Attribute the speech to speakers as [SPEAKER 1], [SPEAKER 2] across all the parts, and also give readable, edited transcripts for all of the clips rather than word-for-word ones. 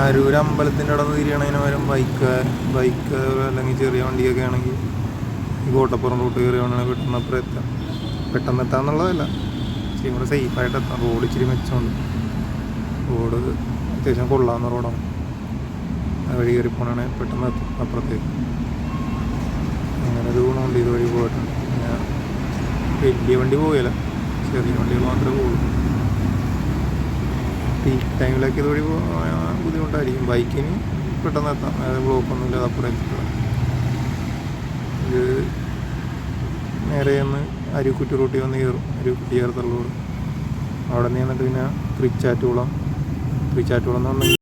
[SPEAKER 1] അരൂർ അമ്പലത്തിൻ്റെ അവിടെ നിന്ന് തിരിയണതിന് പകരം ബൈക്ക് അല്ലെങ്കിൽ ചെറിയ വണ്ടിയൊക്കെ ആണെങ്കിൽ ഈ കോട്ടപ്പുറം റൂട്ട് കയറിയാണെങ്കിൽ പെട്ടെന്ന് അപ്പുറം എത്താം. പെട്ടെന്ന് എത്താമെന്നുള്ളതല്ല, ഇച്ചിരി കൂടെ സേഫായിട്ട് എത്താം. റോഡ് ഇച്ചിരി മെച്ചമുണ്ട്. റോഡ് അത്യാവശ്യം കൊള്ളാവുന്ന റോഡാണ്. ആ വഴി കയറി പോകണമെങ്കിൽ പെട്ടെന്ന് എത്തും അപ്പുറത്തേക്ക്. അങ്ങനെ ഒരു ഗുണമുണ്ട് ഇതുവഴി പോയിട്ടുണ്ട്. പിന്നെ വലിയ വണ്ടി പോകില്ല, ചെറിയ വണ്ടികൾ മാത്രമേ പോകുള്ളൂ. പീക്ക് ടൈമിലൊക്കെ ഇതുവഴി ബുദ്ധിമുട്ടായിരിക്കും. ബൈക്കിന് പെട്ടെന്ന് എത്താം, അതായത് ബ്ലോക്കൊന്നും ഇല്ലാതെ അപ്പുറം എത്തിപ്പെടാം. ഇത് നേരെ ഒന്ന് അരുക്കുറ്റി റൂട്ടിൽ വന്ന് കയറും, അരുക്കുറ്റി ചേർത്തുള്ള റോഡ്. അവിടെ നിന്ന് എന്നിട്ട് പിന്നെ തൃച്ചാറ്റുകുളം എന്ന് പറഞ്ഞാൽ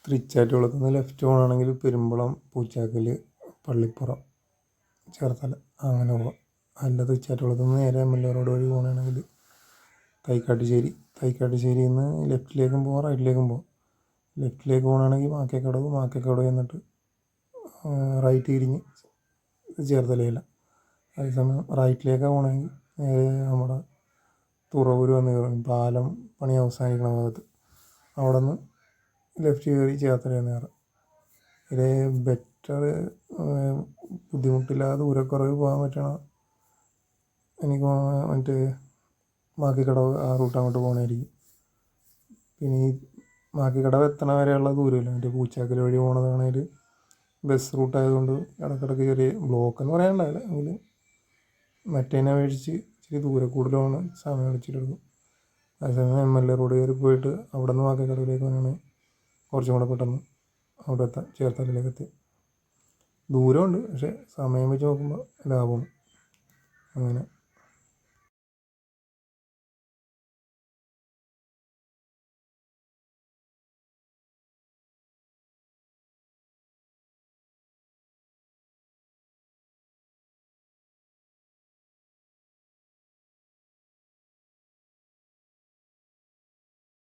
[SPEAKER 1] തൃച്ചാറ്റുകുളത്ത് നിന്ന് ലെഫ്റ്റ് പോകണമെങ്കിൽ പെരുമ്പളം, പൂച്ചാക്കൽ, പള്ളിപ്പുറം, ചേർത്തല അങ്ങനെ പോകാം. അല്ല തൃച്ചാറ്റുകുളത്ത് നിന്ന് നേരെ MLA റോഡ് വഴി പോകണമെങ്കിൽ തൈക്കാട്ടുശ്ശേരിയിൽ നിന്ന് ലെഫ്റ്റിലേക്കും പോകാം, റൈറ്റിലേക്കും പോകാം. ലെഫ്റ്റിലേക്ക് പോകണമെങ്കിൽ മാക്കേക്കടവ് എന്നിട്ട് റൈറ്റ് തിരിഞ്ഞ് ചേർത്തലയില്ല. അതേസമയം റൈറ്റിലേക്കാണ് പോകണമെങ്കിൽ നമ്മുടെ തുറവൂർ വന്ന് കയറും, പാലം പണി അവസാനിക്കുന്ന ഭാഗത്ത്. അവിടെ നിന്ന് ലെഫ്റ്റ് കയറി ചേർത്തല നേരം. ഇത് ബെറ്റർ ബുദ്ധിമുട്ടില്ലാതെ ദൂരക്കുറവ് പോകാൻ പറ്റണ എനിക്ക് മറ്റേ മാക്കിക്കടവ് ആ റൂട്ട് അങ്ങോട്ട് പോകണമായിരിക്കും. പിന്നെ ഈ മാക്കിക്കടവ് എത്തണ വരെയുള്ള ദൂരമില്ല, മറ്റേ പൂച്ചാക്കൽ വഴി പോകണതാണെങ്കിൽ ബസ് റൂട്ടായതുകൊണ്ട് ഇടയ്ക്കിടയ്ക്ക് ചെറിയ ബ്ലോക്ക് എന്ന് പറയാനുണ്ടാവില്ല, എങ്കിലും മറ്റേതിനെ അപേക്ഷിച്ച് ഇച്ചിരി ദൂരെ കൂടുതലാണ്, സമയം വെച്ചിട്ടെടുക്കും. അതേസമയം MLA റോഡ് കയറി പോയിട്ട് അവിടെ നിന്ന് മാക്കിക്കടവിലേക്ക് വന്നാണ് കുറച്ചും കൂടെ പെട്ടെന്ന് അവിടെ എത്താം, ചേർത്തലയിലേക്ക് എത്തി. ദൂരമുണ്ട്, പക്ഷേ സമയം വെച്ച് നോക്കുമ്പോൾ ലാഭമാണ്. അങ്ങനെ